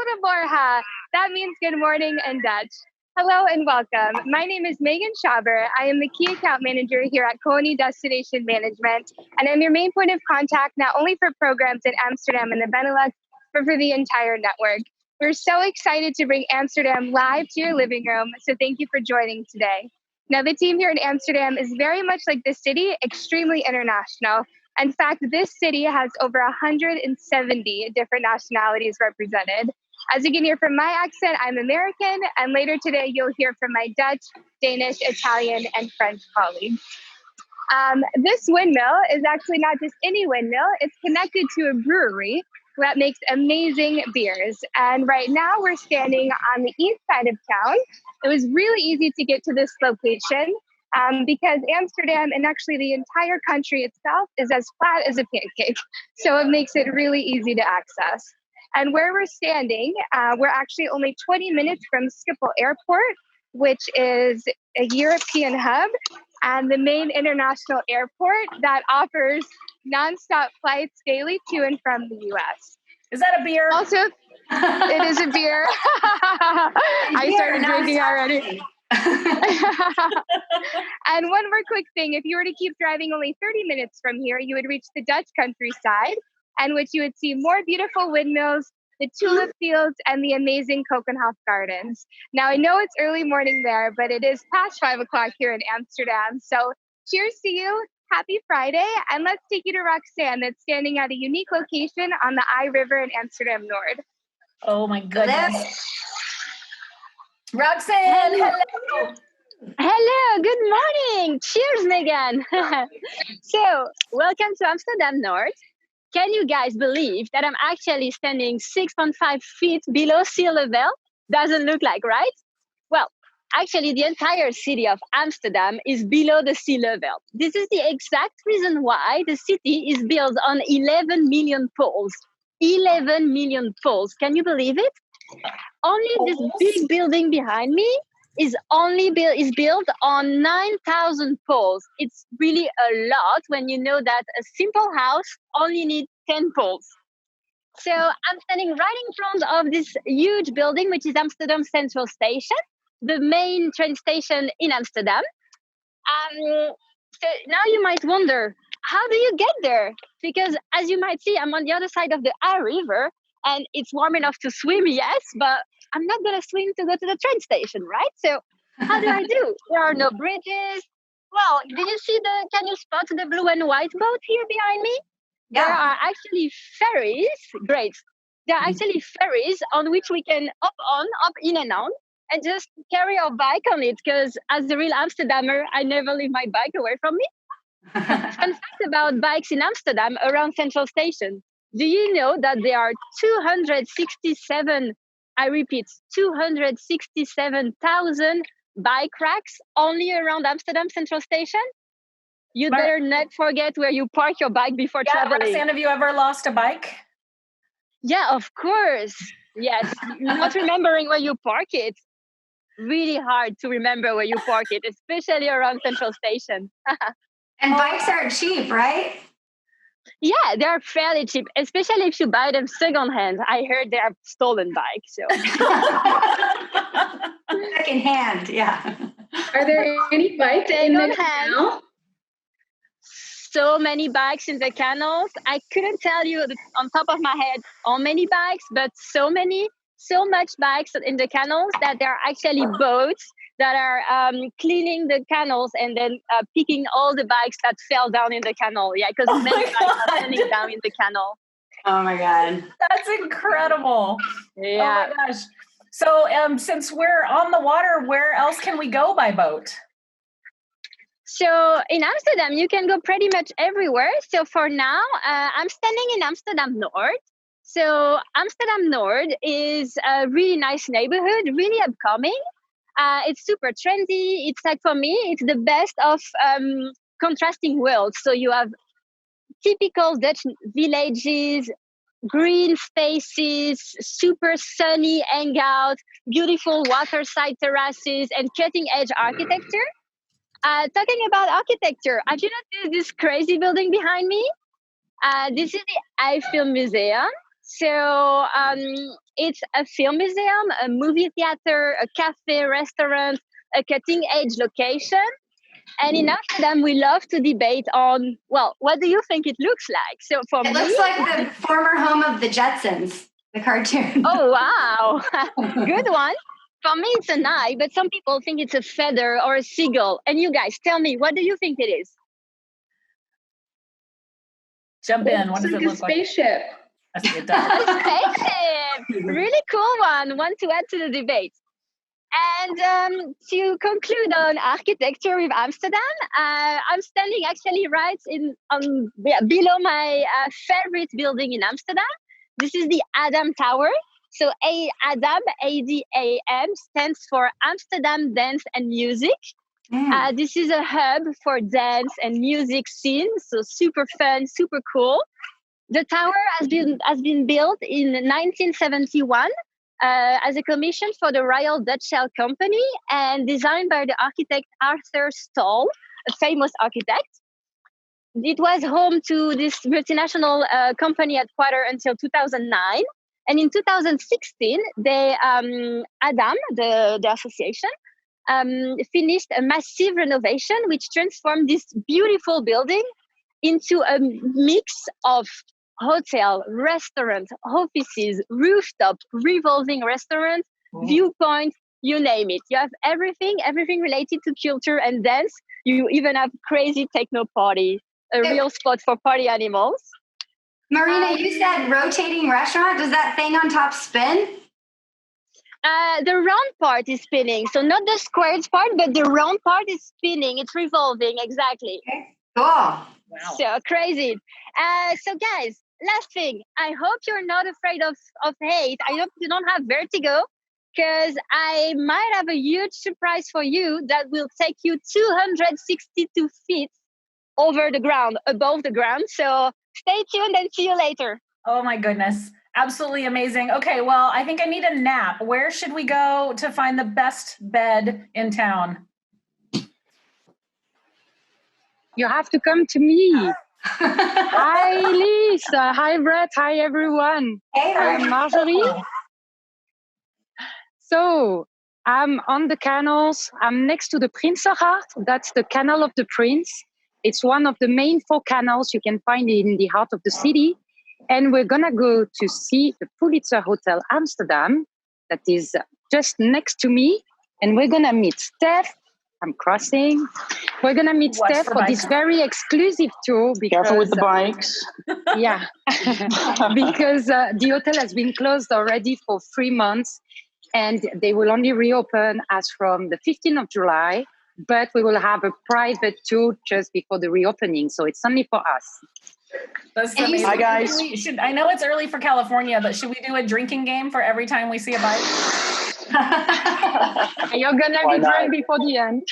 Goedemorgen. That means good morning in Dutch. Hello and welcome. My name is Megan Schaber. I am the Key Account Manager here at Kony Destination Management, and I'm your main point of contact not only for programs in Amsterdam and the Benelux, but for the entire network. We're so excited to bring Amsterdam live to your living room, so thank you for joining today. Now, the team here in Amsterdam is very much like the city, extremely international. In fact, this city has over 170 different nationalities represented. As you can hear from my accent, I'm American, and later today you'll hear from my Dutch, Danish, Italian, and French colleagues. This windmill is actually not just any windmill, it's connected to a brewery that makes amazing beers. And right now we're standing on the east side of town. It was really easy to get to this location because Amsterdam and actually the entire country itself is as flat as a pancake. So it makes it really easy to access. And where we're standing, we're actually only 20 minutes from Schiphol Airport, which is a European hub and the main international airport that offers nonstop flights daily to and from the US. Is that a beer? Also, it is a beer. I started drinking already. And one more quick thing, if you were to keep driving only 30 minutes from here, you would reach the Dutch countryside, in which you would see more beautiful windmills, the tulip fields, and the amazing Kokenhof gardens. Now, I know it's early morning there, but it is past 5 o'clock here in Amsterdam. So cheers to you. Happy Friday. And let's take you to Roxanne, that's standing at a unique location on the I River in Amsterdam Nord. Oh my goodness. Roxanne, hello. Hello, good morning. Cheers, Megan. So, welcome to Amsterdam North. Can you guys believe that I'm actually standing 6.5 feet below sea level? Doesn't look like, right? Well, actually, the entire city of Amsterdam is below the sea level. This is the exact reason why the city is built on 11 million poles. 11 million poles. Can you believe it? Only this big building behind me is built on 9,000 poles. It's really a lot when you know that a simple house only needs 10 poles. So I'm standing right in front of this huge building, which is Amsterdam Central Station, the main train station in Amsterdam. So now you might wonder, how do you get there? Because as you might see, I'm on the other side of the I River, and it's warm enough to swim, yes, but I'm not going to swim to go to the train station, right? So how do I do? There are no bridges. Well, can you spot the blue and white boat here behind me? Yeah. There are actually ferries. Great. There are actually ferries on which we can up in and on, and just carry our bike on it, because as a real Amsterdammer, I never leave my bike away from me. Fun fact about bikes in Amsterdam around Central Station. Do you know that there are 267, I repeat, 267,000 bike racks only around Amsterdam Central Station? You better not forget where you park your bike before traveling. Roxanne, have you ever lost a bike? Yeah, of course. Yes, not remembering where you park it. Really hard to remember where you park it, especially around Central Station. And bikes aren't cheap, right? Yeah, they're fairly cheap, especially if you buy them secondhand. I heard they are stolen bikes. So. Secondhand, yeah. Are there any bikes in the canal? So many bikes in the canals. I couldn't tell you on top of my head how many bikes, but so much bikes in the canals that there are actually boats that are cleaning the canals and then picking all the bikes that fell down in the canal. Yeah, because many bikes are standing down in the canal. Oh my God. That's incredible. Yeah. Oh my gosh. So since we're on the water, where else can we go by boat? So in Amsterdam, you can go pretty much everywhere. So for now, I'm standing in Amsterdam North. So Amsterdam North is a really nice neighborhood, really upcoming. It's super trendy. It's like, for me, it's the best of contrasting worlds. So you have typical Dutch villages, green spaces, super sunny hangout, beautiful waterside terraces, and cutting-edge architecture. Talking about architecture, have you noticed this crazy building behind me? This is the Eiffel Museum. So It's a film museum, a movie theater, a cafe, restaurant, a cutting-edge location. And in Amsterdam, we love to debate on, well, what do you think it looks like? So for It me, looks like the former home of the Jetsons, the cartoon. oh, wow. Good one. For me, it's an eye, but some people think it's a feather or a seagull. And you guys, tell me, what do you think it is? Jump in. What It's does like it a look like? spaceship. I see it A does. spaceship. Really cool one to add to the debate. And to conclude on architecture with Amsterdam, I'm standing actually right below my favorite building in Amsterdam. This is the Adam Tower. So Adam, ADAM, stands for Amsterdam Dance and Music. This is a hub for dance and music scene, so super fun, super cool. The tower has been built in 1971 as a commission for the Royal Dutch Shell Company and designed by the architect Arthur Stahl, a famous architect. It was home to this multinational company headquarters until 2009. And in 2016, Adam, the association, finished a massive renovation which transformed this beautiful building into a mix of hotel, restaurant, offices, rooftop, revolving restaurant, viewpoint, you name it. You have everything related to culture and dance. You even have crazy techno party, a real spot for party animals. Marina, you said rotating restaurant. Does that thing on top spin? The round part is spinning. So not the squared part, but the round part is spinning. It's revolving, exactly. Okay. Cool. Wow. So crazy. So guys, last thing. I hope you're not afraid of height. I hope you don't have vertigo, because I might have a huge surprise for you that will take you 262 feet over the ground, above the ground. So stay tuned and see you later. Oh my goodness. Absolutely amazing. Okay, well, I think I need a nap. Where should we go to find the best bed in town? You have to come to me. Hi, Lisa. Hi, Brett. Hi, everyone. Hey, I'm Marjorie. So I'm on the canals. I'm next to the Prinsengracht. That's the Canal of the Prince. It's one of the main 4 canals you can find in the heart of the city. And we're going to go to see the Pulitzer Hotel Amsterdam that is just next to me. And we're going to meet Steph. I'm crossing. We're going to meet Watch Steph for for bikes. this very exclusive tour. Because, Careful with the bikes. Yeah, because the hotel has been closed already for 3 months. And they will only reopen as from the 15th of July. But we will have a private tour just before the reopening. So it's only for us. That's amazing. Hi, guys. I know it's early for California, but should we do a drinking game for every time we see a bike? You're going to Why be not? drunk before the end.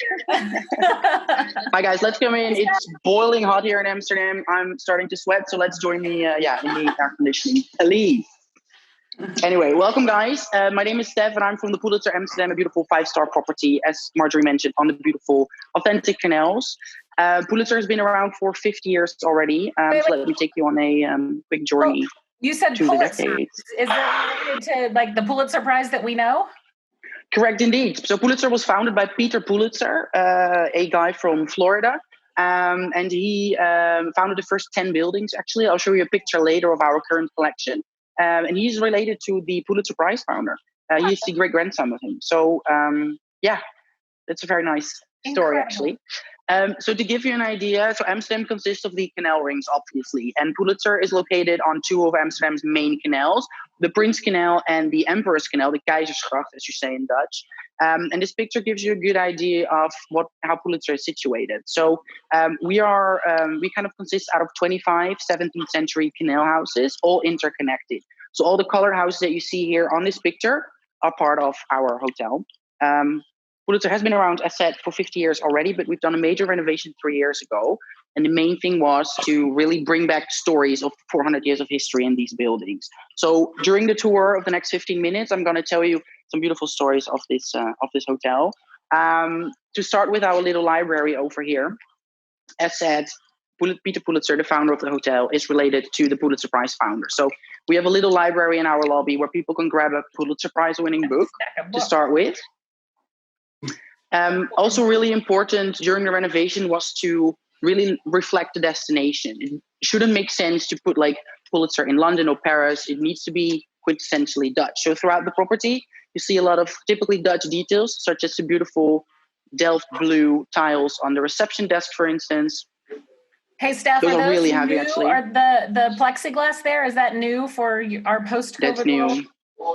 Hi guys, let's come in. It's boiling hot here in Amsterdam. I'm starting to sweat, so let's join me in the air conditioning. Please. Anyway, welcome guys. My name is Steph and I'm from the Pulitzer Amsterdam, a beautiful 5-star property, as Marjorie mentioned, on the beautiful authentic canals. Pulitzer has been around for 50 years already. So let me take you on a quick journey. You said to the Pulitzer. decades. Is that related to like the Pulitzer Prize that we know? Correct, indeed. So Pulitzer was founded by Peter Pulitzer, a guy from Florida. And he founded the first 10 buildings, actually. I'll show you a picture later of our current collection. And he's related to the Pulitzer Prize founder. He's the great-grandson of him. So, that's a very nice story, actually. So to give you an idea, so Amsterdam consists of the canal rings, obviously. And Pulitzer is located on 2 of Amsterdam's main canals, the Prince Canal and the Emperor's Canal, the Keizersgracht, as you say in Dutch. And this picture gives you a good idea of how Pulitzer is situated. So we kind of consist out of 25 17th century canal houses, all interconnected. So all the colored houses that you see here on this picture are part of our hotel. Pulitzer has been around, as said, for 50 years already, but we've done a major renovation 3 years ago. And the main thing was to really bring back stories of 400 years of history in these buildings. So during the tour of the next 15 minutes, I'm going to tell you some beautiful stories of this hotel. To start with our little library over here. As said, Peter Pulitzer, the founder of the hotel, is related to the Pulitzer Prize founder. So we have a little library in our lobby where people can grab a Pulitzer Prize winning book to start with. Also really important during the renovation was to really reflect the destination. It shouldn't make sense to put like Pulitzer in London or Paris. It needs to be quintessentially Dutch. So throughout the property, you see a lot of typically Dutch details, such as the beautiful Delft blue tiles on the reception desk, for instance. Hey, Steph, Those are are those really new? heavy, actually. Are the plexiglass there, is that new for our post-COVID That's new. world?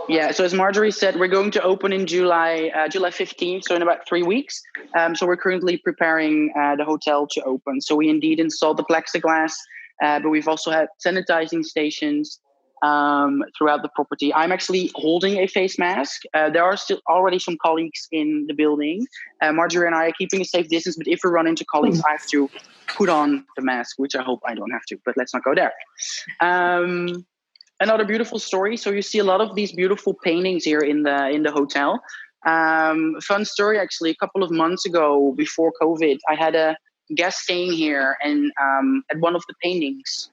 Yeah, so as Marjorie said, we're going to open in July 15th, so in about 3 weeks. So we're currently preparing the hotel to open. So we indeed installed the plexiglass, but we've also had sanitizing stations throughout the property. I'm actually holding a face mask. There are still already some colleagues in the building. Marjorie and I are keeping a safe distance, but if we run into colleagues, I have to put on the mask, which I hope I don't have to, but let's not go there. Another beautiful story. So you see a lot of these beautiful paintings here in the hotel. Fun story, actually. A couple of months ago, before COVID, I had a guest staying here, and at one of the paintings,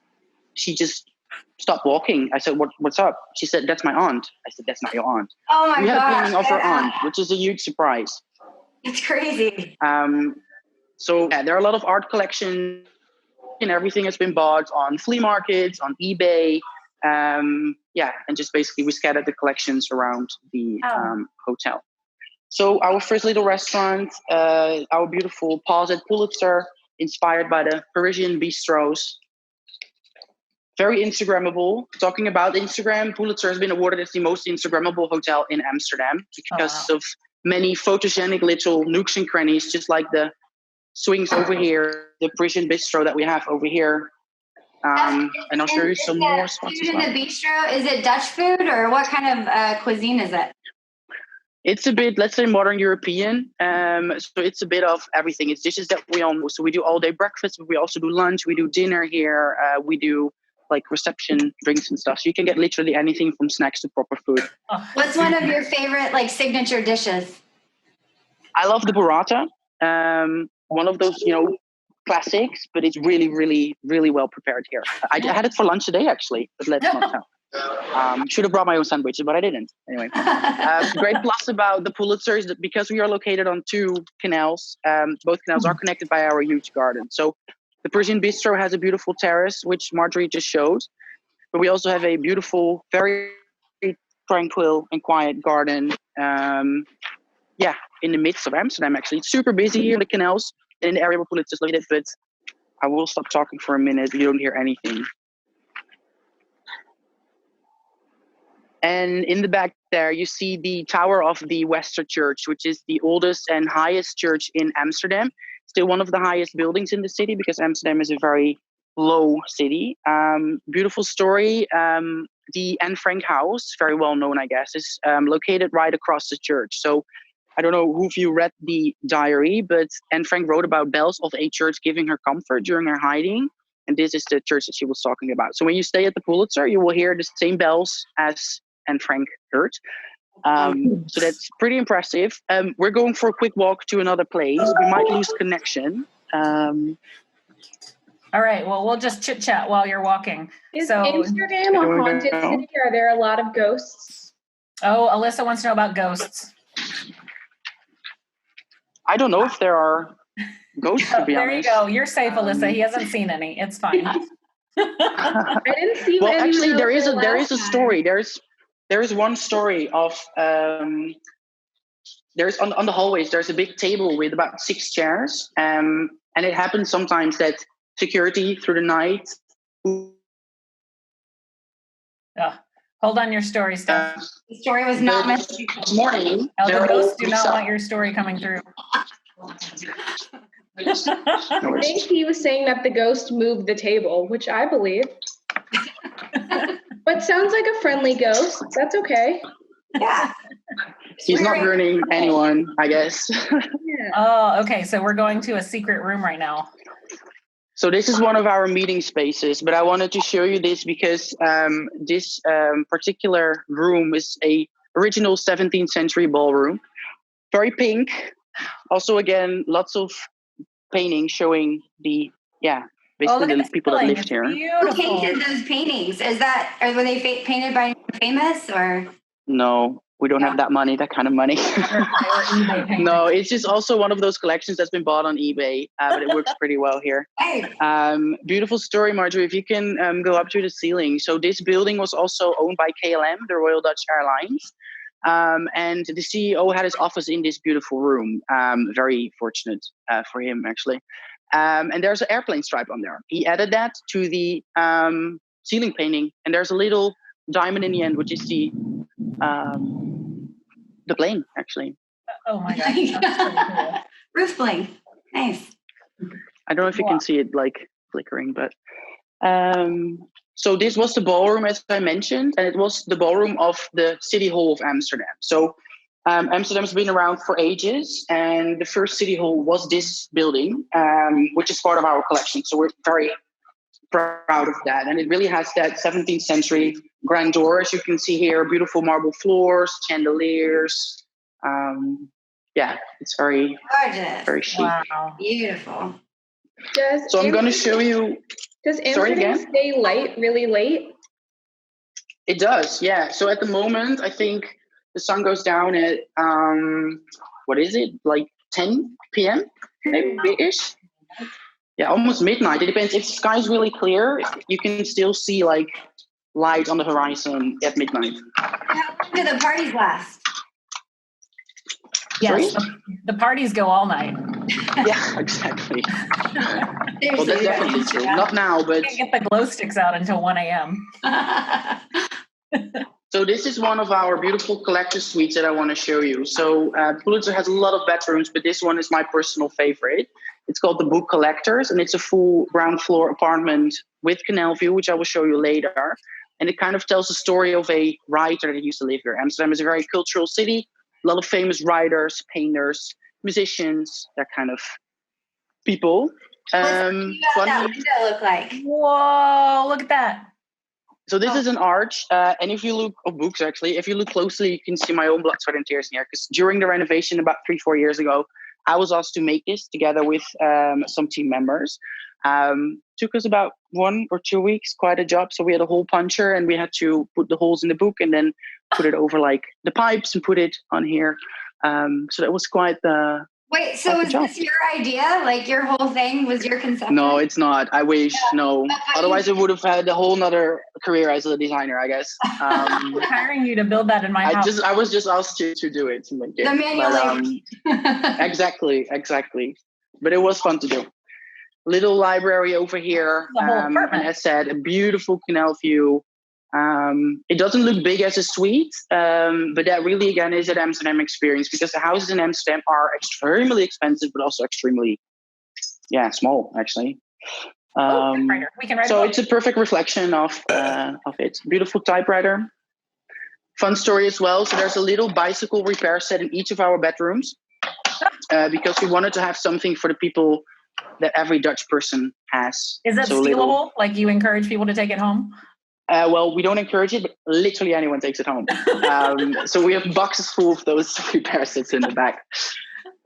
she just stopped walking. I said, "What's up?" She said, "That's my aunt." I said, "That's not your aunt." Oh my We had a gosh. painting of her aunt, which is a huge surprise. It's crazy. So yeah, there are a lot of art collections, and everything has been bought on flea markets, on eBay. And just basically we scattered the collections around the hotel. So our first little restaurant, our beautiful Pause at Pulitzer, inspired by the Parisian bistros. Very Instagrammable. Talking about Instagram, Pulitzer has been awarded as the most Instagrammable hotel in Amsterdam because of many photogenic little nooks and crannies, just like the swings over here, the Parisian bistro that we have over here. And I'll show you some more spots as well. Food in the bistro, is it Dutch food or what kind of cuisine is it? It's a bit, let's say, modern European. So it's a bit of everything. It's dishes that we all know. So we do all day breakfast, but we also do lunch. We do dinner here. We do like reception drinks and stuff. So you can get literally anything from snacks to proper food. What's one of your favorite like signature dishes? I love the burrata. One of those, classics, but it's really, really, really well prepared here. I had it for lunch today, actually, but let's not tell. Should have brought my own sandwiches, but I didn't. Anyway, great plus about the Pulitzer is that because we are located on two canals, both canals are connected by our huge garden. So the Parisian Bistro has a beautiful terrace, which Marjorie just showed, but we also have a beautiful, very tranquil and quiet garden. In the midst of Amsterdam, actually. It's super busy here in the canals and in the area where Pulitzer's located, but I will stop talking for a minute. You don't hear anything. And in the back there, you see the tower of the Wester Church, which is the oldest and highest church in Amsterdam. Still one of the highest buildings in the city because Amsterdam is a very low city. Beautiful story. The Anne Frank house, very well known, I guess, is located right across the church. So I don't know who of you read the diary, but Anne Frank wrote about bells of a church giving her comfort during her hiding. And this is the church that she was talking about. So when you stay at the Pulitzer, you will hear the same bells as Anne Frank heard. So that's pretty impressive. We're going for a quick walk to another place. We might lose connection. All right. Well, we'll just chit chat while you're walking. Is Amsterdam a haunted city? Are there a lot of ghosts? Oh, Alyssa wants to know about ghosts. I don't know if there are ghosts, to be honest. There you go. You're safe, Alyssa. He hasn't seen any. It's fine. I didn't see. Well, actually, there is a story. There is one story of there's on the hallways. There's a big table with about 6 chairs, and it happens sometimes that security through the night. Hold on your story, Steph. The story was not meant to be. This morning, the ghosts do not want your story coming through. I think he was saying that the ghost moved the table, which I believe. But sounds like a friendly ghost. That's okay. Yeah. He's not ruining anyone, I guess. Yeah. Oh, okay. So we're going to a secret room right now. So this is one of our meeting spaces, but I wanted to show you this because this particular room is a original 17th century ballroom. Very pink. Also, again, lots of paintings showing the basically look at the the people that ceiling. lived It's here. Who beautiful. painted those paintings? Were they painted by famous or? No, we don't have that kind of money. Or eBay paintings. No, it's just also one of those collections that's been bought on eBay, but it works pretty well here. Hey, Beautiful story, Marjorie. If you can go up to the ceiling. So this building was also owned by KLM, the Royal Dutch Airlines. And the CEO had his office in this beautiful room. Very fortunate for him, actually. And there's an airplane stripe on there. He added that to the ceiling painting. And there's a little diamond in the end, which is the plane, actually. Oh my gosh, that's pretty cool. roof bling. Nice. I don't know if you can see it like flickering, but so this was the ballroom, as I mentioned, and it was the ballroom of the City Hall of Amsterdam. So Amsterdam's been around for ages, and the first City Hall was this building, which is part of our collection. So we're very proud of that, and it really has that 17th century grandeur, as you can see here. Beautiful marble floors, chandeliers. Yeah, it's very Gorgeous. very chic. Wow. Beautiful. So I'm going to show you. Does Sorry, Amsterdam again? stay light really late? It does, yeah. So at the moment, I think the sun goes down at what is it, like 10 p.m. maybe-ish? Yeah, almost midnight. It depends. If the sky's really clear, you can still see like light on the horizon at midnight. How long do the parties last? Yes, the parties go all night. Yeah, exactly. Well, that's Seriously, definitely true. Not now, You but can't get the glow sticks out until 1 a.m. so this is one of our beautiful collector suites that I want to show you. So Pulitzer has a lot of bedrooms, but this one is my personal favorite. It's called the Book Collectors, and it's a full ground floor apartment with canal view, which I will show you later. And it kind of tells the story of a writer that used to live here. Amsterdam is a very cultural city. A lot of famous writers, painters, musicians, that kind of people. What's that window look like? Whoa, look at that. So this is an arch, and if you look, books actually, if you look closely, you can see my own blood, sweat, and tears in here. Because during the renovation about 3-4 years ago, I was asked to make this together with some team members. Took us about 1 or 2 weeks, quite a job. So we had a hole puncher, and we had to put the holes in the book and then put it over like the pipes and put it on here. So that was quite the. Wait, so was this your idea? Like your whole thing was your conception? No, it's not. I wish, no. Otherwise, I would have had a whole nother career as a designer, I guess. We're hiring you to build that in my house. I was just asked to do it. To make it. The manual. Exactly. But it was fun to do. Little library over here. The whole And apartment. as said, a beautiful canal view. It doesn't look big as a suite, but that really, again, is an Amsterdam experience because the houses in Amsterdam are extremely expensive, but also extremely, small, actually. We can write So a book. it's a perfect reflection of it. Beautiful typewriter. Fun story as well. So there's a little bicycle repair set in each of our bedrooms because we wanted to have something for the people that every Dutch person has. Is it so stealable? Like you encourage people to take it home? Well, we don't encourage it, but literally anyone takes it home. So we have boxes full of those repair sets in the back.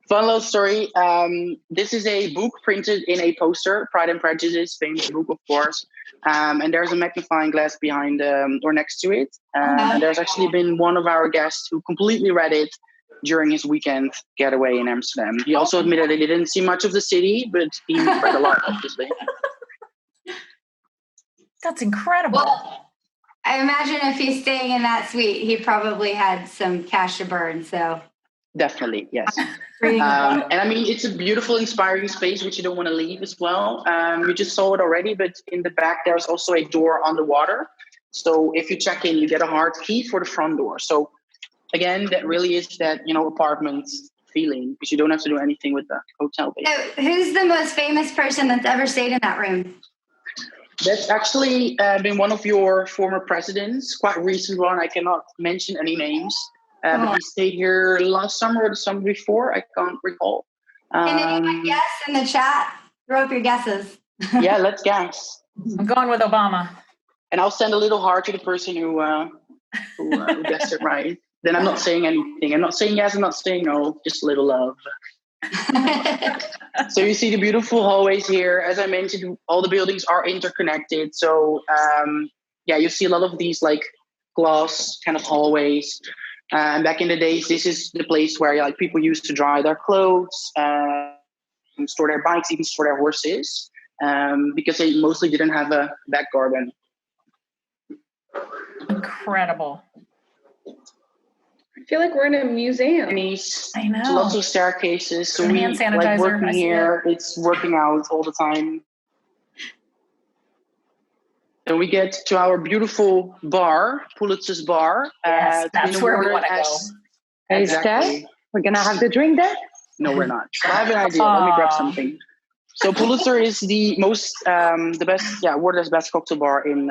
Fun little story. This is a book printed in a poster, Pride and Prejudice, famous book, of course. And there's a magnifying glass behind or next to it. And there's actually been one of our guests who completely read it during his weekend getaway in Amsterdam. He also admitted that he didn't see much of the city, but he read a lot, obviously. That's incredible. Well, I imagine if he's staying in that suite, he probably had some cash to burn. So Definitely, yes. pretty good. And I mean, it's a beautiful, inspiring space, which you don't want to leave as well. You just saw it already, but in the back, there's also a door on the water. So if you check in, you get a hard key for the front door. So again, that really is that, apartment feeling because you don't have to do anything with the hotel base. So who's the most famous person that's ever stayed in that room? That's actually been one of your former presidents, quite a recent one. I cannot mention any names, but he stayed here last summer or the summer before. I can't recall. Can anyone guess in the chat? Throw up your guesses. Yeah, let's guess. I'm going with Obama. And I'll send a little heart to the person who guessed it right. Then I'm not saying anything. I'm not saying yes, I'm not saying no, just a little love. So you see the beautiful hallways here. As I mentioned, all the buildings are interconnected. So you see a lot of these like glass kind of hallways. And back in the days, this is the place where like people used to dry their clothes, store their bikes, even store their horses, because they mostly didn't have a back garden. Incredible. I feel like we're in a museum. I know. Lots of staircases. So we hand sanitizer. like working here. It's working out all the time. Then we get to our beautiful bar, Pulitzer's bar. Yes, that's where we want to go. Exactly. We're gonna have the drink there? No, we're not. But I have an idea. Let me grab something. So Pulitzer is the best cocktail bar in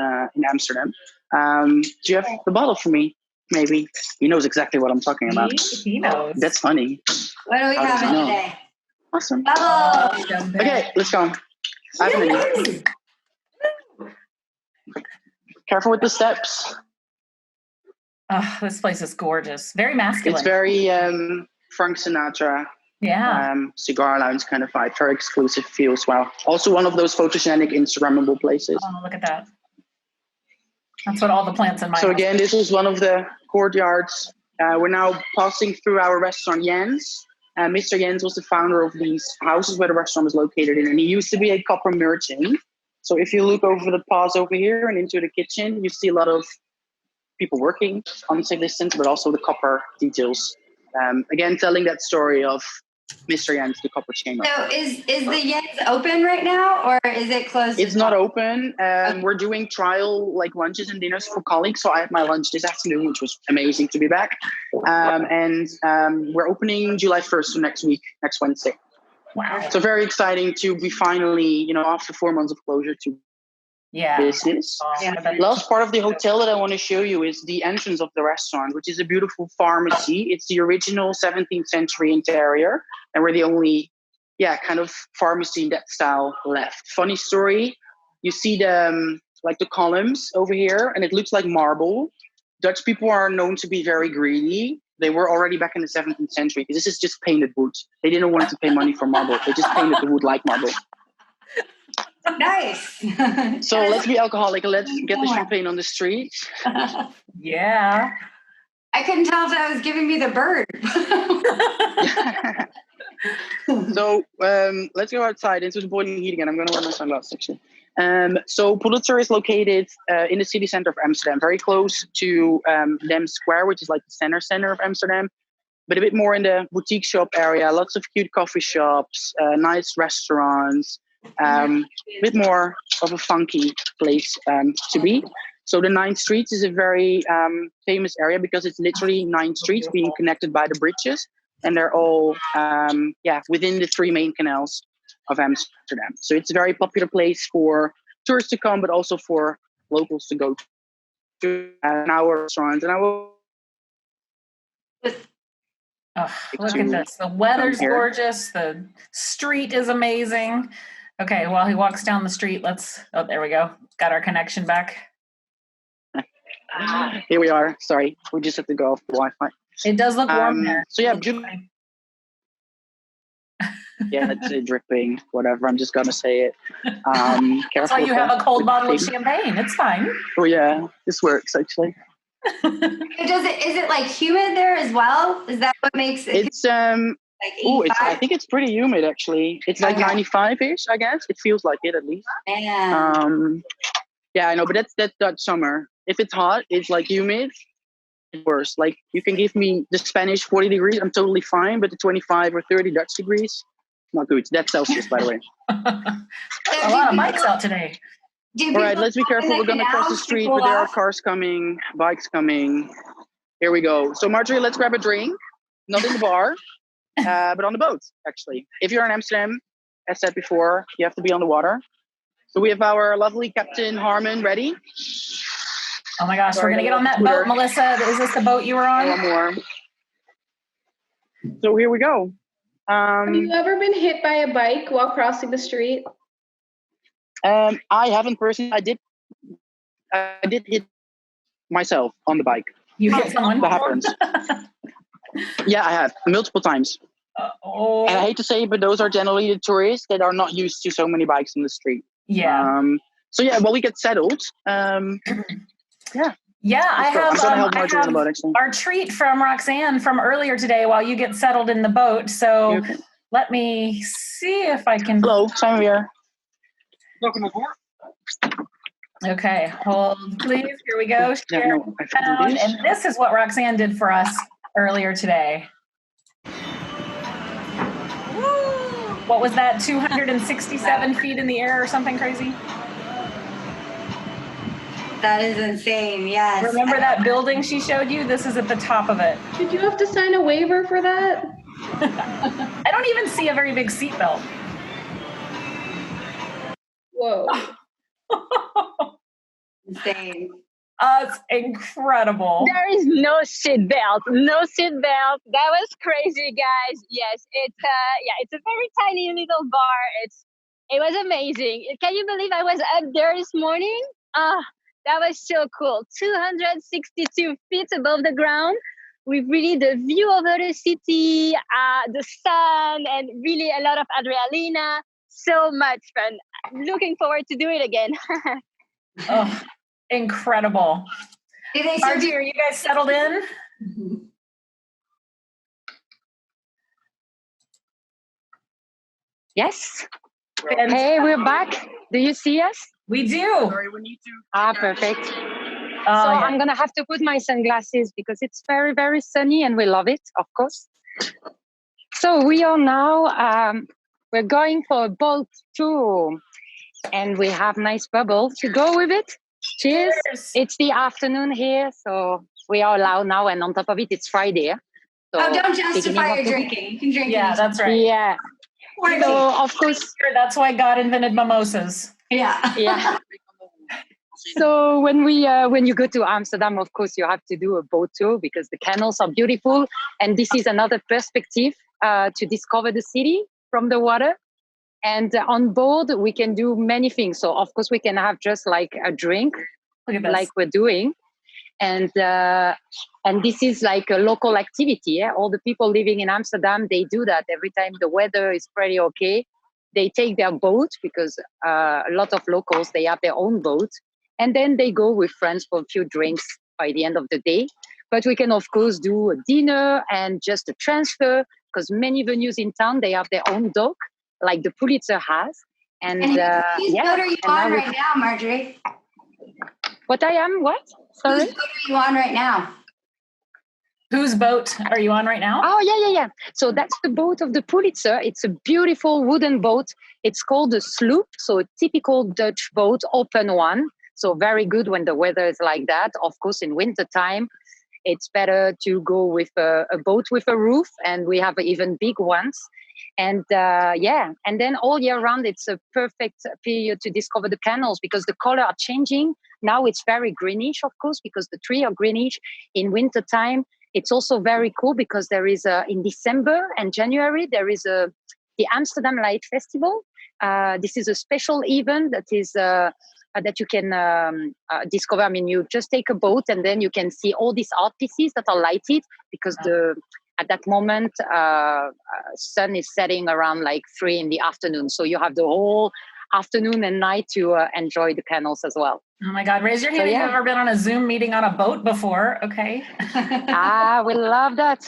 Amsterdam. Do you have the bottle for me? Maybe. He knows exactly what I'm talking about. He knows. That's funny. What do we have today? Awesome. Bubbles. Okay, let's go. Careful with the steps. Oh, this place is gorgeous. Very masculine. It's very Frank Sinatra. Yeah. Cigar lounge kind of vibe. Very exclusive feel as well. Also one of those photogenic Instagrammable places. Oh, look at that. That's what all the plants in my So house again, this is one of the courtyards. We're now passing through our restaurant Jens. Mr. Jens was the founder of these houses where the restaurant was located in, and he used to be a copper merchant. So if you look over the path over here and into the kitchen, you see a lot of people working on safe distance, but also the copper details. Again, telling that story of Mr. Jens, the copper chamber. So is the Jens open right now, or is it closed? It's not open. We're doing trial like lunches and dinners for colleagues. So I had my lunch this afternoon, which was amazing to be back. And we're opening July 1st, so next week, next Wednesday. Wow. So very exciting to be finally, after 4 months of closure to business. Last part of the hotel that I want to show you is the entrance of the restaurant, which is a beautiful pharmacy. It's the original 17th century interior, and we're the only, kind of pharmacy in that style left. Funny story, you see the columns over here, and it looks like marble. Dutch people are known to be very greedy. They were already back in the 17th century, because this is just painted wood. They didn't want to pay money for marble. They just painted the wood like marble. Nice. So let's be alcoholic. Let's get the champagne on the street. Yeah. I couldn't tell if that was giving me the bird. So let's go outside into the boiling heat again. I'm going to wear my sunglasses actually. So Pulitzer is located in the city center of Amsterdam, very close to Dam Square, which is like the center of Amsterdam, but a bit more in the boutique shop area. Lots of cute coffee shops, nice restaurants. A bit more of a funky place to be. So the 9th Street is a very famous area because it's literally 9 streets being connected by the bridges, and they're all within the 3 main canals of Amsterdam. So it's a very popular place for tourists to come, but also for locals to go to our restaurants. And I will. Oh, look at this. The weather's gorgeous. The street is amazing. Okay, while he walks down the street, there we go. Got our connection back. Here we are. Sorry, we just have to go off the Wi-Fi. It does look warm there. So it's dripping, whatever. I'm just going to say it. That's why you have a cold bottle of champagne. It's fine. Oh, yeah, this works, actually. Is it like humid there as well? Is that what makes it? It's I think it's pretty humid actually. It's like 95-ish, I guess. It feels like it at least. Yeah, I know, but that's Dutch summer. If it's hot, it's like humid. It's worse. Like you can give me the Spanish 40 degrees, I'm totally fine. But the 25 or 30 Dutch degrees, not good. That's Celsius, by the way. A lot of bikes out today. All right, let's be careful. We're going to cross the street, but there are cars coming, bikes coming. Here we go. So Marjorie, let's grab a drink. Not in the bar. But on the boat, actually. If you're in Amsterdam, as said before, you have to be on the water. So we have our lovely Captain Harmon ready. Oh my gosh, we're going to get on that boat, Melissa. Is this the boat you were on? One more. So here we go. Have you ever been hit by a bike while crossing the street? I haven't personally. I did hit myself on the bike. You hit someone? That happens. Yeah, I have multiple times. And I hate to say it, but those are generally the tourists that are not used to so many bikes in the street. Yeah. So yeah, while we get settled, yeah. Yeah, I have actually. Our treat from Roxanne from earlier today while you get settled in the boat. So let me see if I can. Hello, time here. Welcome aboard. Okay, hold please. Here we go. Share sound. And this is what Roxanne did for us earlier today. What was that, 267 feet in the air or something crazy? That is insane, yes. Remember that building she showed you? This is at the top of it. Did you have to sign a waiver for that? I don't even see a very big seatbelt. Whoa. Insane. It's incredible. There is no seatbelt. No seatbelt. That was crazy, guys. Yes, it's a very tiny little bar. It was amazing. Can you believe I was up there this morning? That was so cool. 262 feet above the ground, with really the view over the city, the sun, and really a lot of adrenaline. So much fun. I'm looking forward to do it again. Oh, incredible. Margie, are you guys settled in? Yes. Hey, we're back. Do you see us? We do. Sorry, we need to. Perfect. So I'm going to have to put my sunglasses because it's very, very sunny and we love it, of course. So we are now, we're going for a boat tour and we have nice bubbles to go with it. Cheers. It's the afternoon here, so we are allowed now. And on top of it, it's Friday. So don't justify your drinking. You can drink. Yeah, that's right. Yeah. So, of course. That's why God invented mimosas. Yeah. Yeah. So when you go to Amsterdam, of course, you have to do a boat tour because the canals are beautiful. And this is another perspective to discover the city from the water. And on board, we can do many things. So, of course, we can have just like a drink, like we're doing. And this is like a local activity. Yeah? All the people living in Amsterdam, they do that every time the weather is pretty okay. They take their boat because a lot of locals, they have their own boat. And then they go with friends for a few drinks by the end of the day. But we can, of course, do a dinner and just a transfer because many venues in town, they have their own dock, like the Pulitzer has. And whose boat are you on right now, Marjorie? What I am? What? Sorry? Whose boat are you on right now? Whose boat are you on right now? Oh, yeah. So that's the boat of the Pulitzer. It's a beautiful wooden boat. It's called a sloop. So a typical Dutch boat, open one. So very good when the weather is like that. Of course, in wintertime, it's better to go with a boat with a roof. And we have even big ones. And and then all year round, it's a perfect period to discover the canals because the color are changing. Now it's very greenish, of course, because the trees are greenish. In wintertime, it's also very cool because there is in December and January, there is the Amsterdam Light Festival. This is a special event that is that you can discover. I mean, you just take a boat and then you can see all these art pieces that are lighted because at that moment, sun is setting around like 3 in the afternoon. So you have the whole afternoon and night to enjoy the canals as well. Oh my God, raise your hand if you've ever been on a Zoom meeting on a boat before, okay? We love that.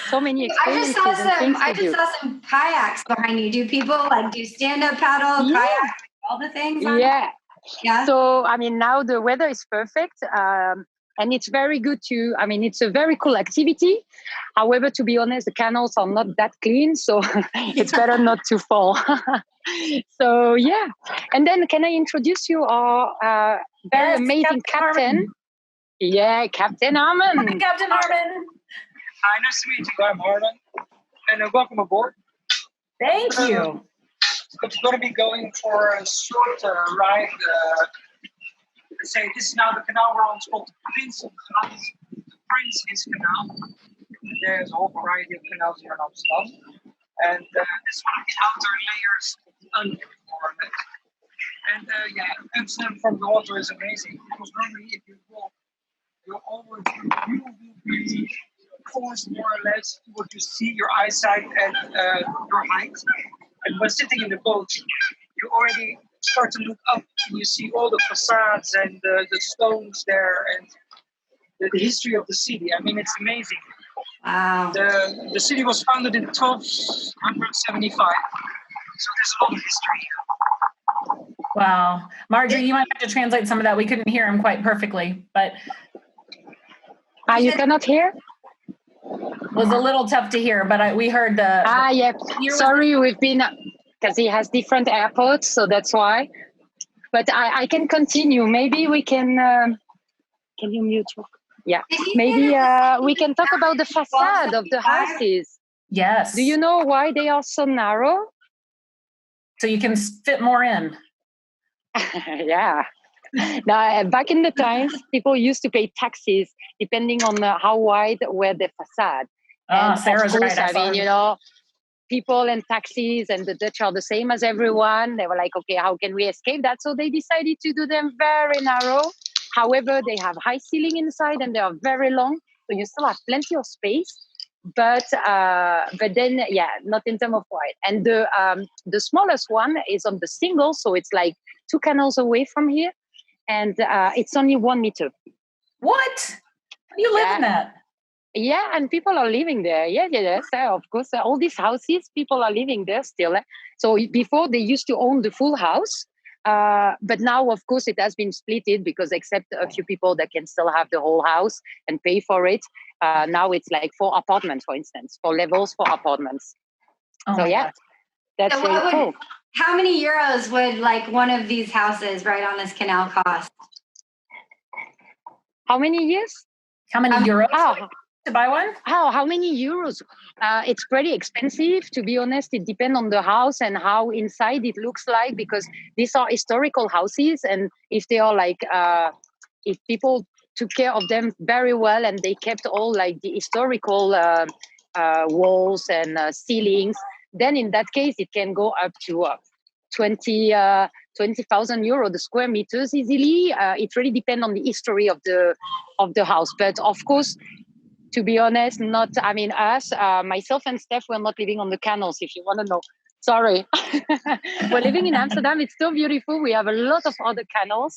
So many experiences. I just saw some kayaks behind you. Do people do stand-up paddle, kayak, all the things? Yeah. So, I mean, now the weather is perfect. And it's very good it's a very cool activity. However, to be honest, the canals are not that clean. So it's better not to fall. So, yeah. And then can I introduce you our very amazing captain? Yeah, Captain Armin. Hi, Captain Armin. Hi, nice to meet you. I'm Armin. And welcome aboard. Thank you. It's going to be going for a short ride. This is now the canal we're on. It's called the Prince's Canal. There's a whole variety of canals here in Amsterdam. And it's one of the outer layers of the onion, more or less. And Amsterdam from the water is amazing. Because normally if you walk, you will be forced more or less what you see, your eyesight and your height. And when sitting in the boat, you already start to look up and you see all the facades and the stones there and the history of the city. I mean, it's amazing. Wow. The city was founded in 1275, so there's a lot of history here. Wow. Marjorie, you might have to translate some of that. We couldn't hear him quite perfectly, but you cannot hear? was a little tough to hear, but we heard the... yeah. Sorry, we've been... Because he has different airports, so that's why. But I can continue. Maybe we can... can you mute? Yeah. Maybe we can talk about the facade of the houses. Yes. Do you know why they are so narrow? So you can fit more in. Yeah. Now, back in the times, people used to pay taxes depending on how wide were the facade. And Sarah's of course, right. I mean, you know, people and taxis and the Dutch are the same as everyone. They were like, okay, how can we escape that? So they decided to do them very narrow. However, they have high ceiling inside and they are very long. So you still have plenty of space. But then, yeah, not in terms of wide. And the smallest one is on the single. So it's like 2 canals away from here. And it's only 1 meter. What? You live in that? Yeah, and people are living there. Yes, of course. All these houses, people are living there still. So before they used to own the full house. But now, of course, it has been splitted because except a few people that can still have the whole house and pay for it. Now it's like 4 apartments, for instance, 4 levels, 4 apartments. Oh so yeah, God. That's So very cool. How many euros would like one of these houses right on this canal cost? How many years? How many euros to buy one? How many euros? It's pretty expensive, to be honest. It depends on the house and how inside it looks like, because these are historical houses. And if they are like, if people took care of them very well and they kept all like the historical walls and ceilings, then in that case, it can go up to 20,000 euro the square meters easily. It really depends on the history of the house. But of course, to be honest, us, myself and Steph, we're not living on the canals, if you want to know. Sorry. We're living in Amsterdam. It's so beautiful. We have a lot of other canals.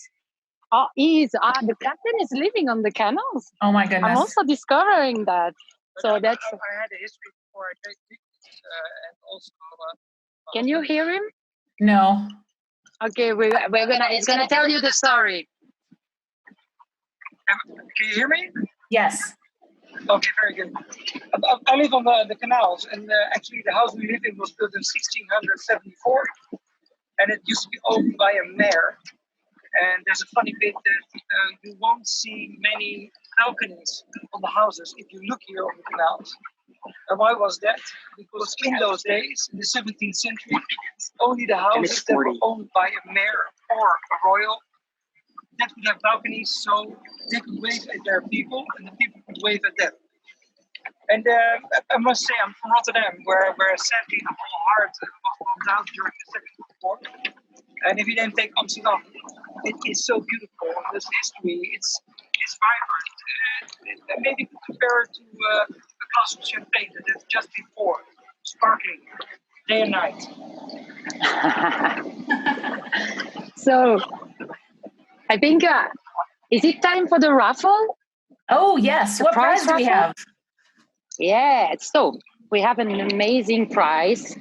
The captain is living on the canals. Oh my goodness. I'm also discovering that. So that's... I had a history before I take pictures, and also... Can you hear him? No. Okay, he's gonna tell you the story. Can you hear me? Yes. Okay, very good. I live on the canals, and actually the house we live in was built in 1674, and it used to be owned by a mayor. And there's a funny bit that you won't see many balconies on the houses if you look here on the canals. And why was that? Because in those days, in the 17th century, only the houses that were owned by a mayor or a royal that would have balconies, so they could wave at their people and the people could wave at them. And I must say, I'm from Rotterdam, where sadly the whole heart was bombed out during the Second World War. And if you then take Amsterdam, it is so beautiful. This history, it's vibrant. And maybe compare it to a glass of champagne that is just before, sparkling, day and night. So, I think, is it time for the raffle? Oh, yes. What prize do we have? Yeah, so we have an amazing prize.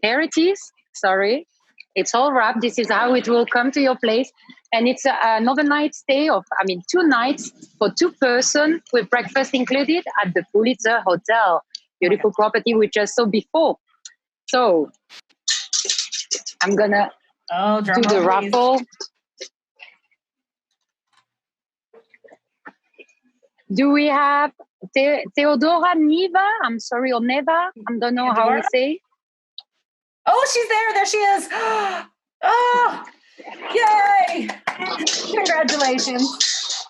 Here it is. Sorry. It's all wrapped. This is how it will come to your place. And it's another night stay of, 2 nights for 2 persons with breakfast included at the Pulitzer Hotel. Beautiful property we just saw before. So I'm going to do the raffle. Do we have Theodora Neva? I'm sorry, or Neva? I don't know how we say. Oh, she's there. There she is. Oh, yay. Congratulations.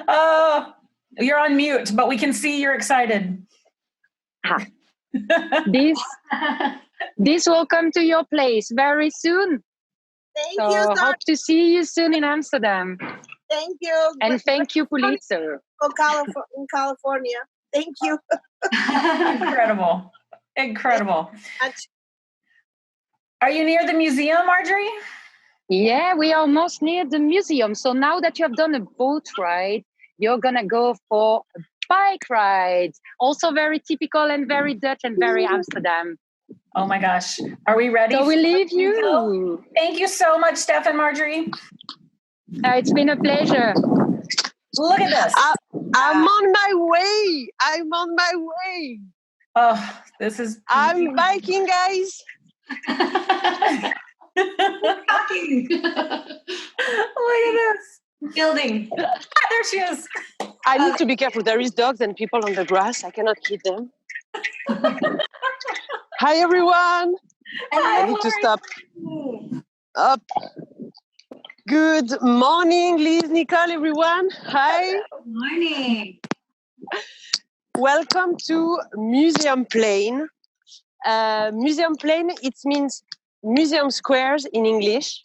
Oh, you're on mute, but we can see you're excited. This will come to your place very soon. Thank you, hope to see you soon in Amsterdam. Thank you. And thank you, Pulitzer. In California. Thank you. Incredible. Incredible. Are you near the museum, Marjorie? Yeah, we are almost near the museum. So now that you have done a boat ride, you're going to go for a bike ride. Also very typical and very Dutch and very Amsterdam. Oh my gosh. Are we ready? So we leave you. Thank you so much, Steph and Marjorie. It's been a pleasure. Look at this. I'm on my way. Oh, this is... I'm biking, guys. Talking. Look at this. Building. There she is. I need to be careful. There is dogs and people on the grass. I cannot hit them. Hi, everyone. I need to stop. Up. Good morning, Liz, Nicole, everyone. Hi. Good morning. Welcome to Museum Plain. Museum Plain, it means museum squares in English.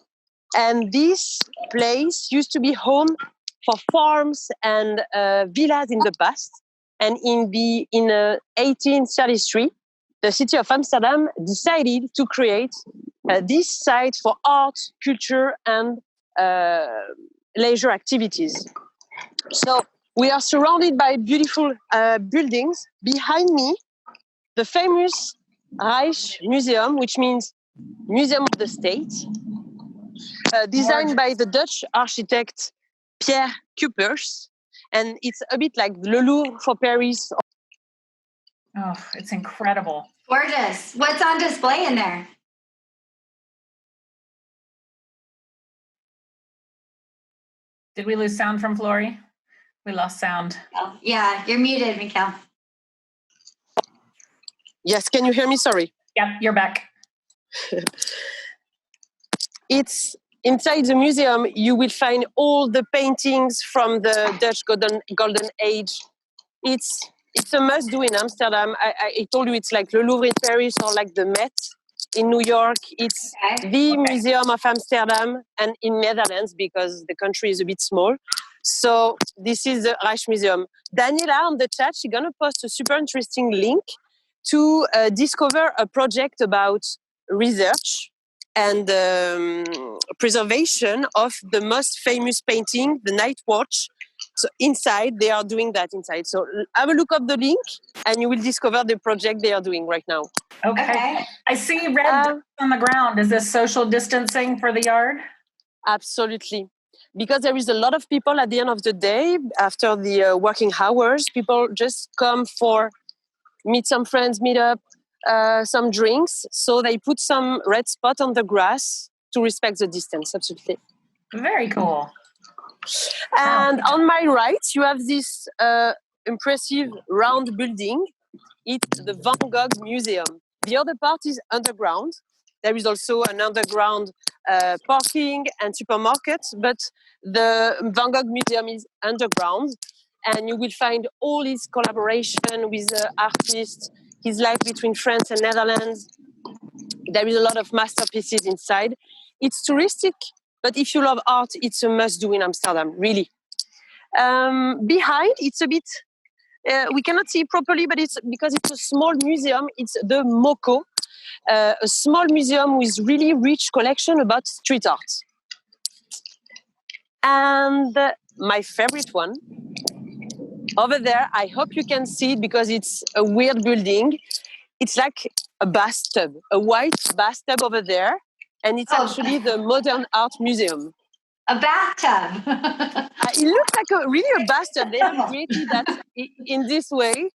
And this place used to be home for farms and villas in the past. And in 1833, the city of Amsterdam decided to create this site for art, culture, and leisure activities. So we are surrounded by beautiful buildings. Behind me, the famous Reich Museum, which means Museum of the State, designed by the Dutch architect Pierre Cuypers. And it's a bit like the Louvre for Paris. Oh, it's incredible. Gorgeous. What's on display in there? Did we lose sound from Flory? We lost sound. Oh, yeah, you're muted, Mikkel. Yes, can you hear me? Sorry. Yep, you're back. It's inside the museum. You will find all the paintings from the Dutch golden age. It's a must-do in Amsterdam. I told you it's like the Louvre in Paris or like the Met in New York. It's the Museum of Amsterdam and in Netherlands because the country is a bit small. So this is the Reich Museum. Daniela on the chat, she's going to post a super interesting link to discover a project about research and preservation of the most famous painting, The Night Watch. So inside, they are doing that inside. So have a look at the link and you will discover the project they are doing right now. Okay. I see red on the ground. Is this social distancing for the yard? Absolutely. Because there is a lot of people at the end of the day, after the working hours, people just come for meet some friends, meet up, some drinks. So they put some red spot on the grass to respect the distance. Absolutely. Very cool. And on my right, you have this impressive round building. It's the Van Gogh Museum. The other part is underground. There is also an underground parking and supermarket, but the Van Gogh Museum is underground. And you will find all his collaboration with artists, his life between France and Netherlands. There is a lot of masterpieces inside. It's touristic, but if you love art, it's a must-do in Amsterdam, really. Behind, it's a bit, we cannot see it properly, but it's because it's a small museum. It's the MoCo, a small museum with really rich collection about street art. And my favorite one, over there, I hope you can see it because it's a weird building. It's like a bathtub, a white bathtub over there. And it's actually the Modern Art Museum. A bathtub. It looks like really a bathtub. They have created that in this way.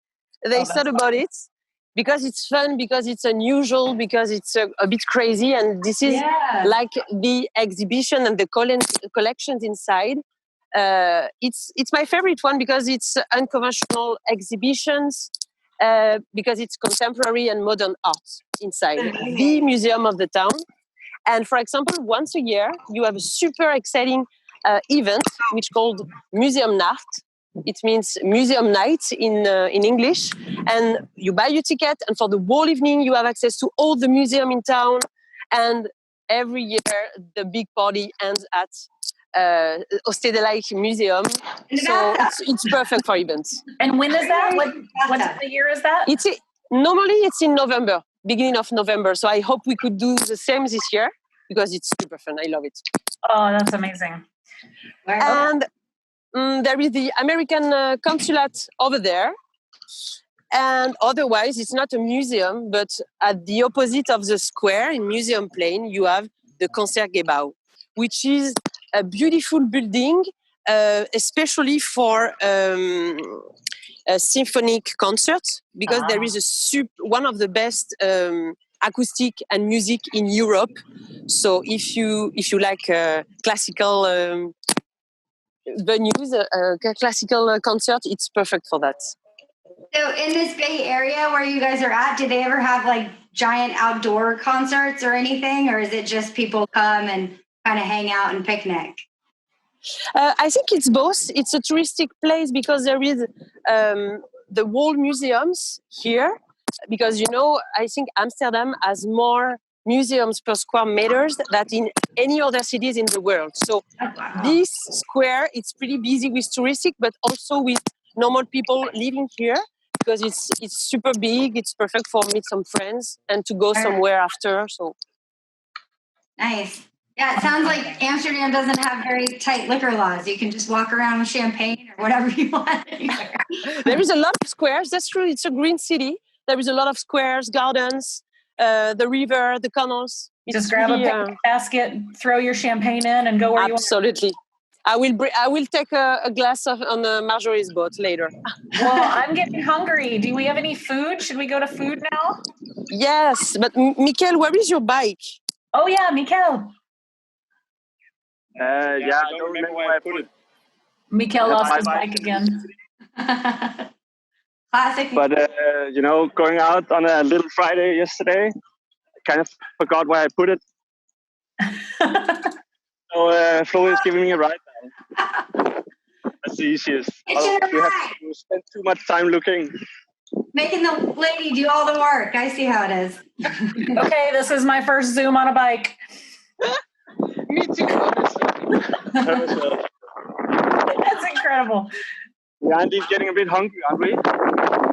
They thought about it because it's fun, because it's unusual, because it's a bit crazy. And this is like the exhibition and the collections inside. It's my favorite one because it's unconventional exhibitions, because it's contemporary and modern art inside the museum of the town. And for example, once a year, you have a super exciting event which called Museum Nacht. It means museum night in English. And you buy your ticket, and for the whole evening, you have access to all the museum in town. And every year, the big party ends at Oostedelijk Museum. So it's perfect for events. And when is that? What time of year is that? Normally it's in November, beginning of November. So I hope we could do the same this year because it's super fun. I love it. Oh, that's amazing. And there is the American Consulate over there. And otherwise, it's not a museum, but at the opposite of the square in Museum Plain, you have the Concertgebouw, which is a beautiful building, especially for symphonic concerts, because there is one of the best acoustic and music in Europe. So if you like classical venues, classical concert, it's perfect for that. So in this Bay Area where you guys are at, do they ever have like giant outdoor concerts or anything? Or is it just people come and kind of hang out and picnic? I think it's both. It's a touristic place because there is the world museums here. Because, I think Amsterdam has more museums per square meters than in any other cities in the world. So this square, it's pretty busy with touristic, but also with normal people living here. Because it's super big, it's perfect for meet some friends and to go somewhere after. So nice. Yeah, it sounds like Amsterdam doesn't have very tight liquor laws. You can just walk around with champagne or whatever you want. There is a lot of squares. That's true. It's a green city. There is a lot of squares, gardens, the river, the canals. Just grab a picnic basket, throw your champagne in, and go where you want. Absolutely. I will take a glass on Marjorie's boat later. Well, I'm getting hungry. Do we have any food? Should we go to food now? Yes, but Michael, where is your bike? Oh yeah, Michael. I don't remember where I put it. Michael lost his bike again. Classic. But going out on a little Friday yesterday, I kind of forgot where I put it. So Flo is giving me a ride now. That's the easiest. You have to spend too much time looking. Making the lady do all the work. I see how it is. Okay, this is my first Zoom on a bike. Me too, honestly. That's incredible. We're indeed getting a bit hungry, aren't we?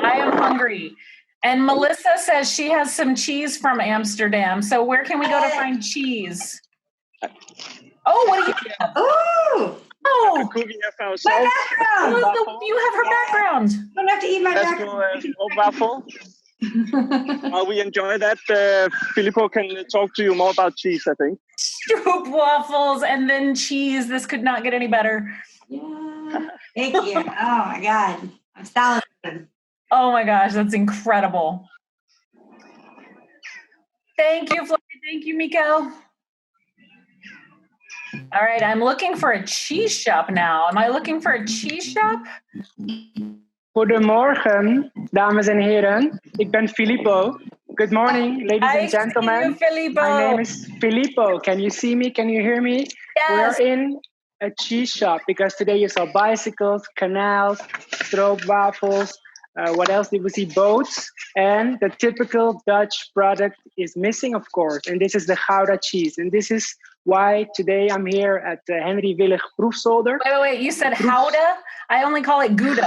I am hungry. And Melissa says she has some cheese from Amsterdam. So where can we go to find cheese? Oh, what do you have? Ooh! Oh, cooking for ourselves. My background! You have her background. I don't have to eat my background. Let's go waffle. While we enjoy that, Filippo can talk to you more about cheese, I think. Stroop waffles and then cheese. This could not get any better. Yeah. Thank you. Oh my God. I'm salivating. Oh my gosh, that's incredible. Thank you, Flo. Thank you, Miko. All right, I'm looking for a cheese shop now. Am I looking for a cheese shop? Goedemorgen, dames en heren. Ik ben Filippo. Good morning, ladies and gentlemen. My name is Filippo. Can you see me? Can you hear me? Yes. We're in a cheese shop because today you saw bicycles, canals, stroopwafels. What else did we see? Boats. And the typical Dutch product is missing, of course. And this is the Gouda cheese. And this is why today I'm here at Henry Willig Proefzolder. Wait. You said Gouda? I only call it Gouda.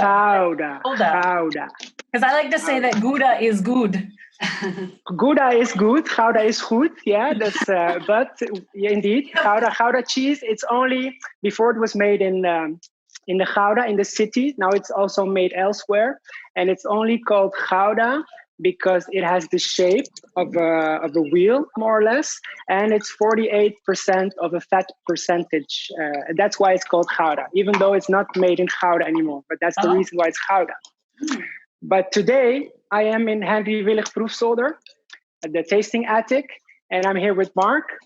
Gouda. Because I like to say that Gouda is good. Gouda is good. Gouda is goed. Yeah, that's. But indeed, Gouda cheese. It's only before it was made in the Gouda in the city. Now it's also made elsewhere, and it's only called Gouda because it has the shape of a wheel, more or less, and it's 48% of a fat percentage. That's why it's called Gouda, even though it's not made in Gouda anymore. But that's the reason why it's Gouda. But today I am in Henry Willig Proefzolder at the tasting attic, and I'm here with Mark.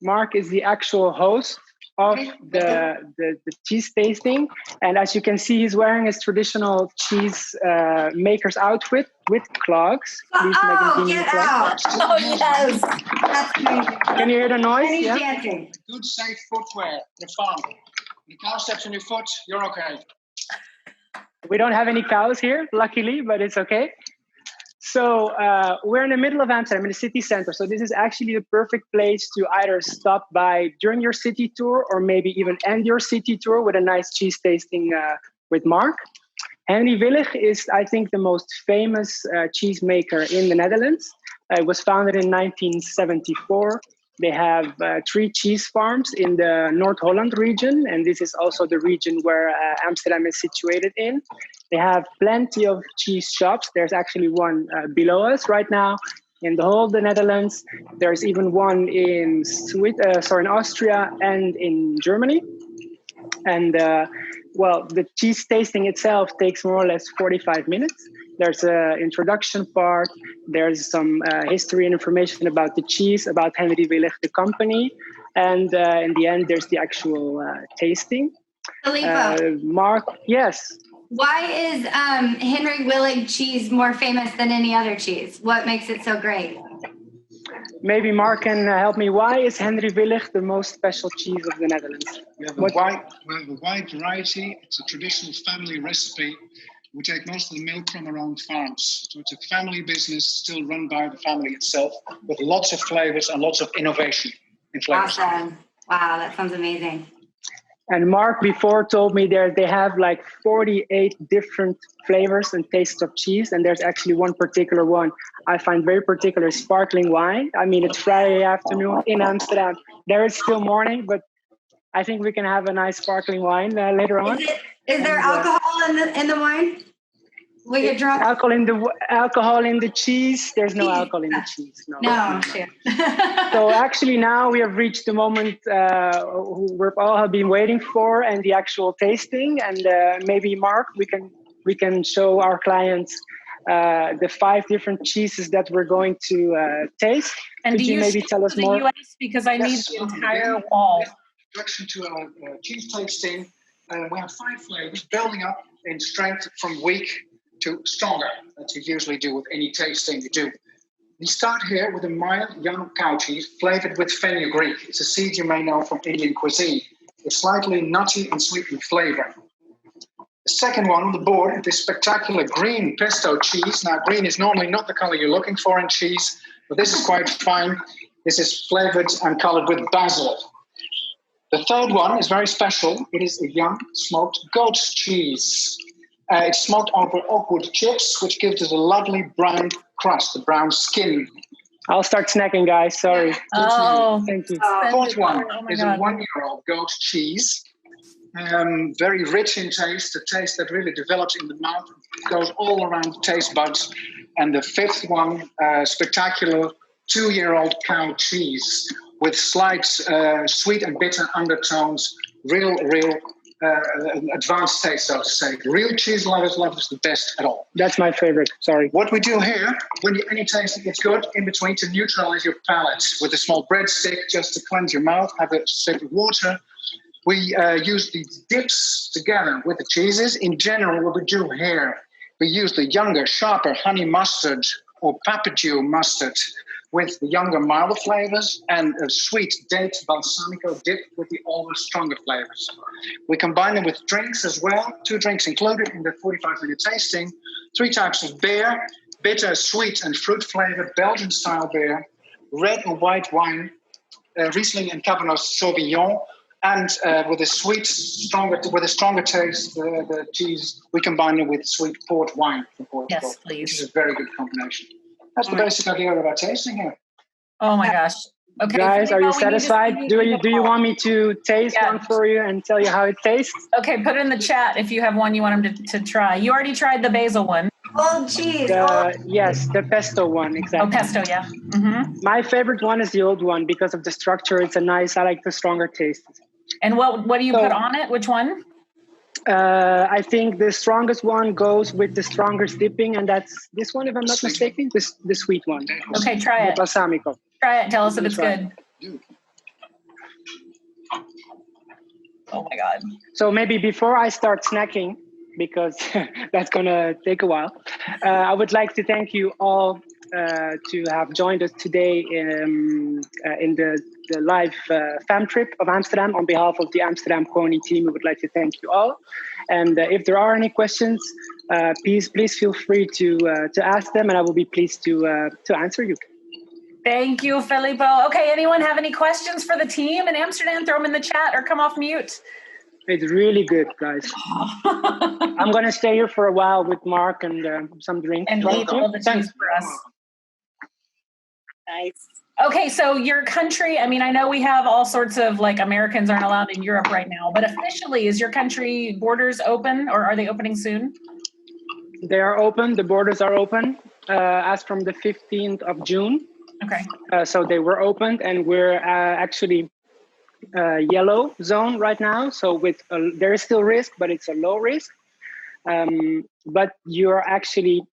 Mark is the actual host of the cheese tasting, and as you can see, he's wearing his traditional cheese maker's outfit with clogs. Please, Megan, give me the clogs. Oh yes, that's amazing. Can you hear the noise? And he's Yeah? dancing. Good safe footwear. You're fine. The cow steps on your foot, you're okay. We don't have any cows here, luckily, but it's okay. So we're in the middle of Amsterdam, in the city center. So this is actually the perfect place to either stop by during your city tour or maybe even end your city tour with a nice cheese tasting with Mark. Henry Willig is, I think, the most famous cheese maker in the Netherlands. It was founded in 1974. They have 3 cheese farms in the North Holland region, and this is also the region where Amsterdam is situated in. They have plenty of cheese shops. There's actually one below us right now in the whole of the Netherlands. There's even one in in Austria and in Germany. And well, the cheese tasting itself takes more or less 45 minutes. There's an introduction part. There's some history and information about the cheese, about Henry Willig, the company. And in the end, there's the actual tasting. Filippo, Mark, yes. why is Henry Willig cheese more famous than any other cheese? What makes it so great? Maybe Mark can help me. Why is Henry Willig the most special cheese of the Netherlands? We have a wide variety. It's a traditional family recipe. We take most of the milk from our own farms. So it's a family business still run by the family itself with lots of flavors and lots of innovation in flavors. Awesome. Wow, that sounds amazing. And Mark before told me they have like 48 different flavors and tastes of cheese. And there's actually one particular one I find very particular, sparkling wine. I mean, it's Friday afternoon in Amsterdam. There is still morning, but I think we can have a nice sparkling wine later on. Is there alcohol in the wine? We get drunk? Alcohol in the cheese. There's no alcohol in the cheese. No, sure. So actually now we have reached the moment we've all have been waiting for, and the actual tasting. And maybe Mark, we can show our clients the 5 different cheeses that we're going to taste. And Could you maybe tell us more? US because I need the entire wall. Introduction to our cheese tasting. We have 5 flavors building up in strength from weak to stronger, that you usually do with any tasting you do. We start here with a mild young cow cheese flavored with fenugreek. It's a seed you may know from Indian cuisine. It's slightly nutty and sweet in flavor. The second one on the board is this spectacular green pesto cheese. Now, green is normally not the color you're looking for in cheese, but this is quite fine. This is flavored and colored with basil. The third one is very special. It is a young smoked goat's cheese. It's smoked over oakwood chips, which gives it a lovely brown crust, a brown skin. I'll start snacking, guys. Sorry. Oh, thank you. The fourth one is a 1-year-old goat's cheese. Very rich in taste, a taste that really develops in the mouth, goes all around the taste buds. And the 5th one, spectacular 2-year-old cow cheese with slight sweet and bitter undertones, real advanced taste, so to say. Real cheese lovers love this the best at all. That's my favorite, sorry. What we do here, when any tasting gets good, in between to neutralize your palate with a small breadstick just to cleanse your mouth, have a sip of water. We use these dips together with the cheeses. In general, what we do here, we use the younger, sharper honey mustard or papadew mustard with the younger, milder flavors, and a sweet date balsamico dip with the older, stronger flavors. We combine them with drinks as well, 2 drinks included in the 45-minute tasting, 3 types of beer, bitter, sweet, and fruit-flavored Belgian-style beer, red or white wine, Riesling and Cabernet Sauvignon, and with a stronger taste, the cheese, we combine it with sweet port wine from Portugal. Yes, please. Which is a very good combination. That's the basic idea of our tasting here. Oh my gosh. Okay. Guys, are you satisfied? Do you want me to taste one for you and tell you how it tastes? Okay, put it in the chat if you have one you want him to try. You already tried the basil one. Old cheese. Yes, the pesto one, exactly. Oh, pesto, yeah. Mm-hmm. My favorite one is the old one because of the structure. It's I like the stronger taste. And what do you put on it? Which one? I think the strongest one goes with the strongest dipping, and that's this one, if I'm not mistaken, the sweet one. Okay, try it. The balsamico. Try it. Tell us if it's good. Oh my God. So maybe before I start snacking, because that's going to take a while, I would like to thank you all to have joined us today in the live fam trip of Amsterdam. On behalf of the Amsterdam Kony team, we would like to thank you all. And if there are any questions, please feel free to ask them, and I will be pleased to answer you. Thank you, Filippo. Okay, anyone have any questions for the team in Amsterdam? Throw them in the chat or come off mute. It's really good, guys. I'm going to stay here for a while with Mark and some drinks. And eat all the cheese for us. Nice. Okay, so your country, I mean, I know we have all sorts of, like, Americans aren't allowed in Europe right now, but officially, is your country borders open, or are they opening soon? They are open. The borders are open as from the 15th of June. Okay. So they were opened, and we're actually yellow zone right now. So there is still risk, but it's a low risk. But you're actually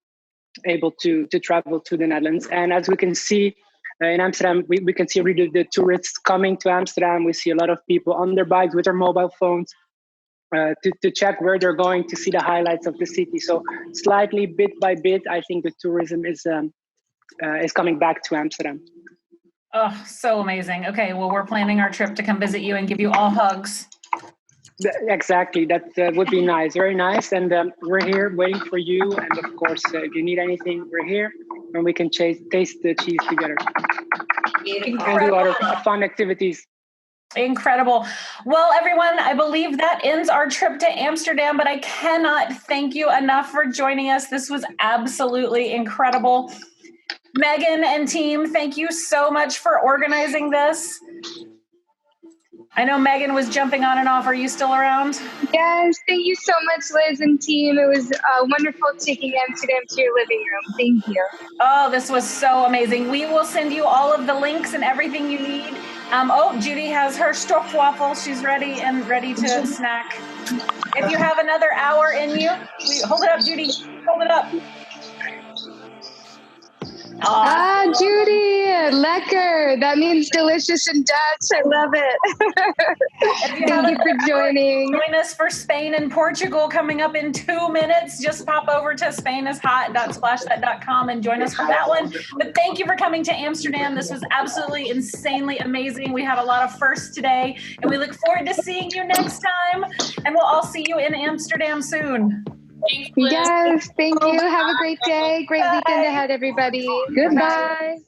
able to travel to the Netherlands. And as we can see in Amsterdam, we can see really the tourists coming to Amsterdam. We see a lot of people on their bikes with their mobile phones to check where they're going, to see the highlights of the city. So slightly, bit by bit, I think the tourism is coming back to Amsterdam. Oh, so amazing. Okay, well, we're planning our trip to come visit you and give you all hugs. Exactly, that would be nice, very nice. And we're here waiting for you. And of course, if you need anything, we're here, and we can taste the cheese together. And do other fun activities. Incredible. Well, everyone, I believe that ends our trip to Amsterdam, but I cannot thank you enough for joining us. This was absolutely incredible. Megan and team, thank you so much for organizing this. I know Megan was jumping on and off. Are you still around? Yes, thank you so much, Liz and team. It was wonderful taking Amsterdam to your living room. Thank you. Oh, this was so amazing. We will send you all of the links and everything you need. Judy has her stroopwafel. She's ready to snack. If you have another hour in you, hold it up, Judy. Hold it up. Judy, lekker. That means delicious in Dutch. I love it. Thank you for joining. Join us for Spain and Portugal coming up in 2 minutes. Just pop over to spainisHot.splashthat.com and join us for that one. But thank you for coming to Amsterdam. This was absolutely insanely amazing. We had a lot of firsts today, and we look forward to seeing you next time. And we'll all see you in Amsterdam soon. Yes, thank you. Have a great day. Great weekend ahead, everybody. Goodbye.